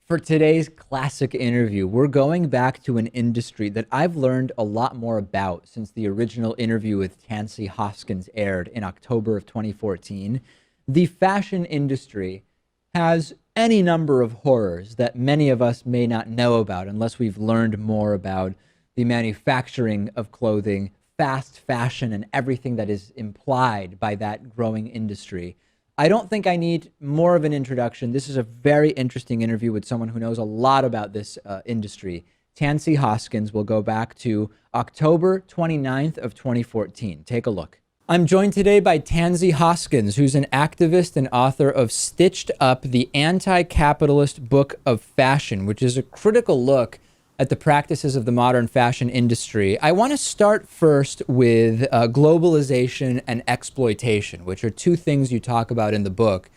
For today's classic interview, we're going back to an industry that I've learned a lot more about since the original interview with Tansy Hoskins aired in October of 2014. The fashion industry has any number of horrors that many of us may not know about unless we've learned more about the manufacturing of clothing, fast fashion, and everything that is implied by that growing industry. I don't think I need more of an introduction. This is a very interesting interview with someone who knows a lot about this industry. Tansy Hoskins will go back to October 29th of 2014. Take a look. I'm joined today by Tansy Hoskins, who's an activist and author of Stitched Up, the Anti-Capitalist Book of Fashion, which is a critical look at the practices of the modern fashion industry. I want to start first with globalization and exploitation, which are two things you talk about in the book.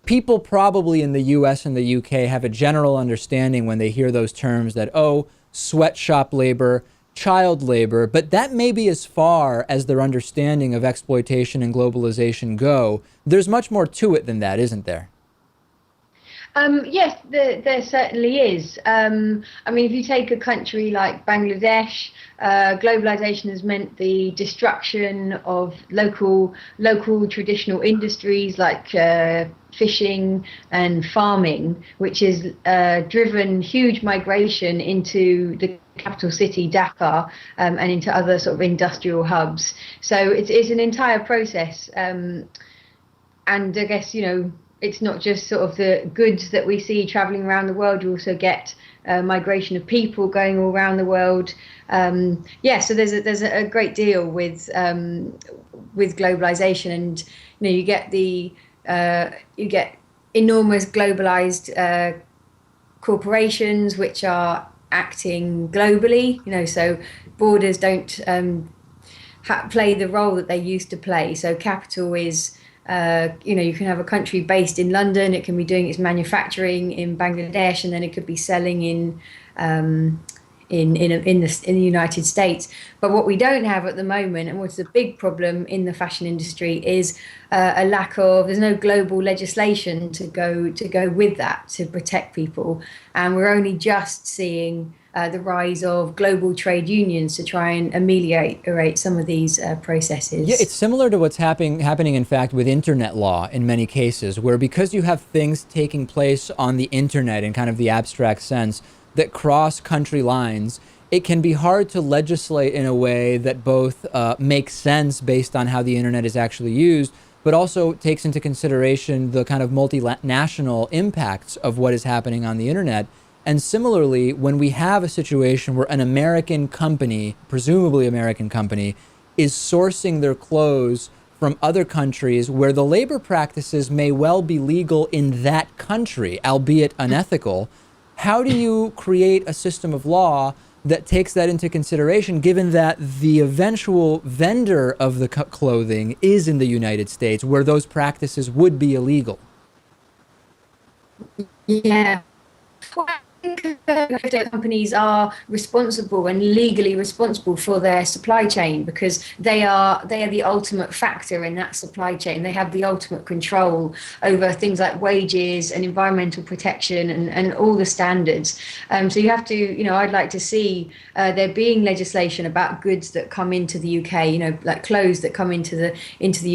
People probably in the US and the UK have a general understanding when they hear those terms that, oh, sweatshop labor, child labor, but that may be as far as their understanding of exploitation and globalization go. There's much more to it than that, isn't there? Yes, there certainly is. I mean, if you take a country like Bangladesh, globalization has meant the destruction of local traditional industries like fishing and farming, which has driven huge migration into the capital city, Dhaka, and into other sort of industrial hubs. So it's an entire process. And I guess, it's not just sort of the goods that we see traveling around the world. You also get migration of people going all around the world. Yeah, so there's a great deal with globalization, and you get enormous globalized corporations which are acting globally. So borders don't play the role that they used to play. So capital is you can have a country based in London. It can be doing its manufacturing in Bangladesh, and then it could be selling in the United States. But what we don't have at the moment, and what's a big problem in the fashion industry, is a lack of. There's no global legislation to go with that to protect people, and we're only just seeing the rise of global trade unions to try and ameliorate some of these Yeah, processes. it's similar to what's happening, in fact, with internet law in many cases, where because you have things taking place on the internet in kind of the abstract sense that cross country lines, it can be hard to legislate in a way that both makes sense based on how the internet is actually used, but also takes into consideration the kind of multinational impacts of what is happening on the internet. And similarly, when we have a situation where an American company, presumably American company, is sourcing their clothes from other countries where the labor practices may well be legal in that country, albeit unethical, how do you create a system of law that takes that into consideration, given that the eventual vendor of the clothing is in the United States, where those practices would be illegal? Yeah. Well, I think companies are responsible and legally responsible for their supply chain because they are the ultimate factor in that supply chain. They have the ultimate control over things like wages and environmental protection and all the standards. So you have to, I'd like to see there being legislation about goods that come into the UK, like clothes that come into the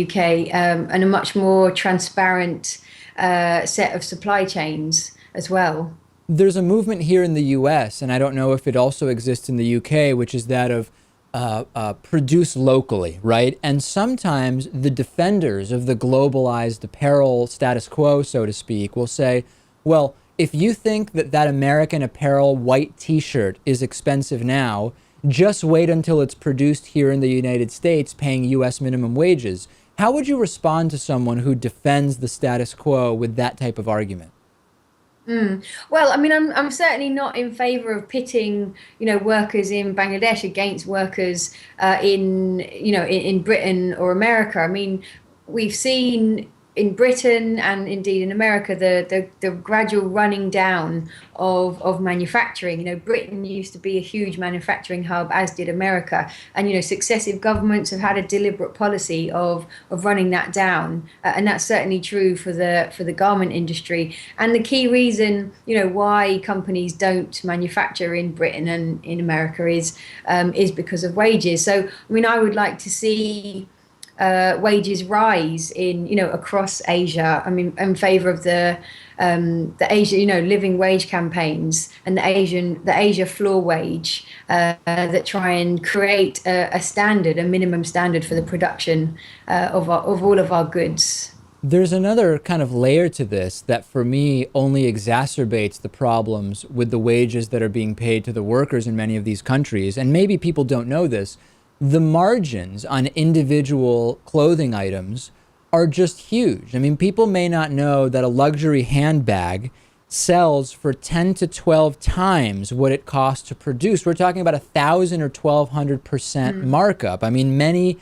UK, and a much more transparent set of supply chains as well. There's a movement here in the US, and I don't know if it also exists in the UK, which is that of produce locally, right? And sometimes the defenders of the globalized apparel status quo, so to speak, will say, well, if you think that that American apparel white t-shirt is expensive now, just wait until it's produced here in the United States paying US minimum wages. How would you respond to someone who defends the status quo with that type of argument? Well, I mean, I'm certainly not in favour of pitting, workers in Bangladesh against workers in Britain or America. I mean, we've seen in Britain and indeed in America, the gradual running down of manufacturing. Britain used to be a huge manufacturing hub, as did America, and successive governments have had a deliberate policy of running that down, and that's certainly true for the garment industry. And the key reason, why companies don't manufacture in Britain and in America is because of wages. So, I mean, I would like to see wages rise across Asia. I mean, in favour of the Asia, living wage campaigns and the Asia floor wage that try and create a standard, a minimum standard for the production of all of our goods. There's another kind of layer to this that for me only exacerbates the problems with the wages that are being paid to the workers in many of these countries. And maybe people don't know this. The margins on individual clothing items are just huge. I mean, people may not know that a luxury handbag sells for 10 to 12 times what it costs to produce. We're talking about 1,000 or 1,200% markup. I mean, many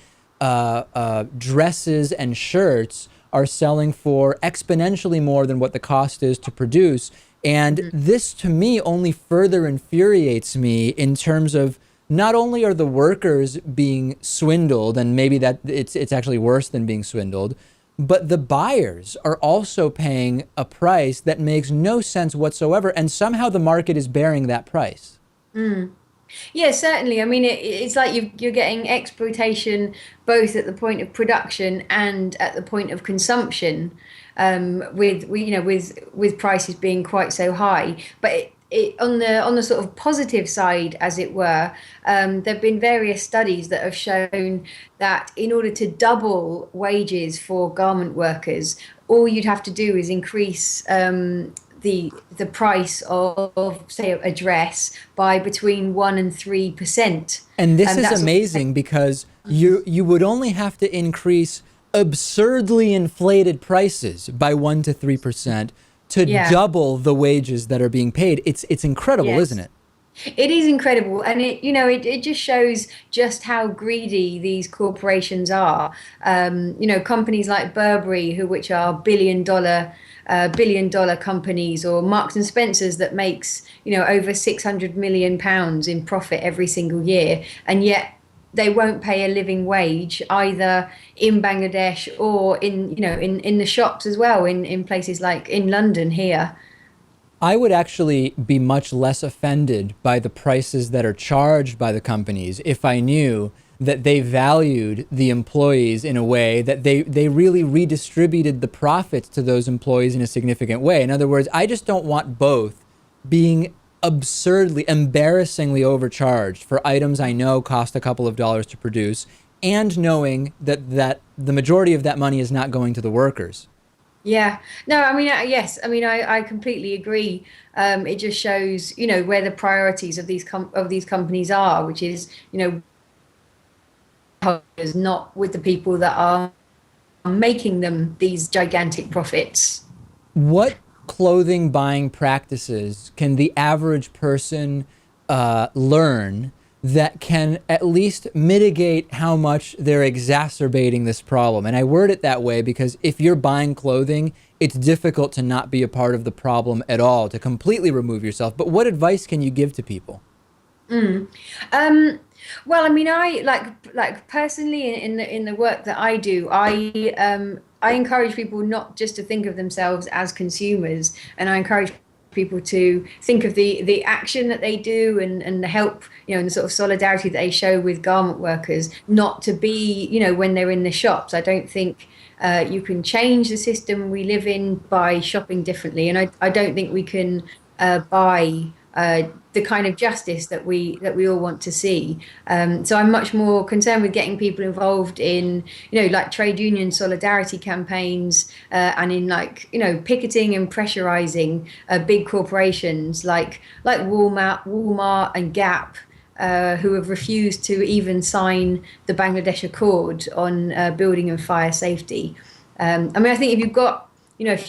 dresses and shirts are selling for exponentially more than what the cost is to produce. And this, to me, only further infuriates me in terms of not only are the workers being swindled, and maybe that it's actually worse than being swindled, but the buyers are also paying a price that makes no sense whatsoever, and somehow the market is bearing that price. Yeah, certainly. I mean, it's like you're getting exploitation both at the point of production and at the point of consumption, with prices being quite so high. But on the sort of positive side, as it were, there have been various studies that have shown that in order to double wages for garment workers, all you'd have to do is increase the price of say a dress by between 1% and 3%. And this is amazing because you would only have to increase absurdly inflated prices by 1% to 3% to double the wages that are being paid. It's incredible, isn't it? It is incredible, and it just shows just how greedy these corporations are. Companies like Burberry, which are billion dollar companies, or Marks and Spencers that makes over £600 million in profit every single year, and yet they won't pay a living wage either in Bangladesh or in the shops as well, in places like in London here. I would actually be much less offended by the prices that are charged by the companies if I knew that they valued the employees in a way that they really redistributed the profits to those employees in a significant way. In other words, I just don't want both being absurdly, embarrassingly overcharged for items I know cost a couple of dollars to produce, and knowing that the majority of that money is not going to the workers. Yeah, no, I mean, yes, I mean, I completely agree. It just shows, where the priorities of these companies are, which is, not with the people that are making them these gigantic profits. What clothing buying practices can the average person learn that can at least mitigate how much they're exacerbating this problem? And I word it that way because if you're buying clothing, it's difficult to not be a part of the problem at all, to completely remove yourself. But what advice can you give to people? Well, I mean, I like personally in the work that I do, I encourage people not just to think of themselves as consumers, and I encourage people to think of the action that they do and the help, and the sort of solidarity that they show with garment workers, not to be, when they're in the shops. I don't think you can change the system we live in by shopping differently, and I don't think we can buy the kind of justice that we all want to see. So I'm much more concerned with getting people involved in, like trade union solidarity campaigns, and in picketing and pressurizing big corporations like Walmart and Gap, who have refused to even sign the Bangladesh Accord on building and fire safety. I mean, I think if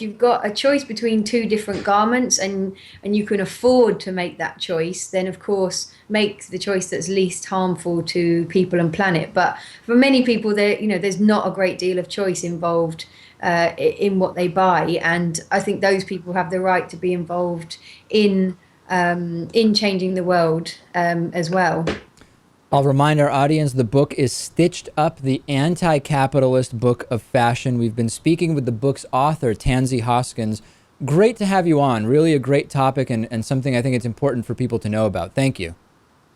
you've got a choice between two different garments and you can afford to make that choice, then of course make the choice that's least harmful to people and planet. But for many people, there's not a great deal of choice involved in what they buy. And I think those people have the right to be involved in changing the world as well. I'll remind our audience the book is Stitched Up, the Anti-Capitalist Book of Fashion. We've been speaking with the book's author, Tansy Hoskins. Great to have you on. Really a great topic and something I think it's important for people to know about. Thank you.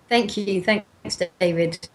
Thank you. Thanks, David.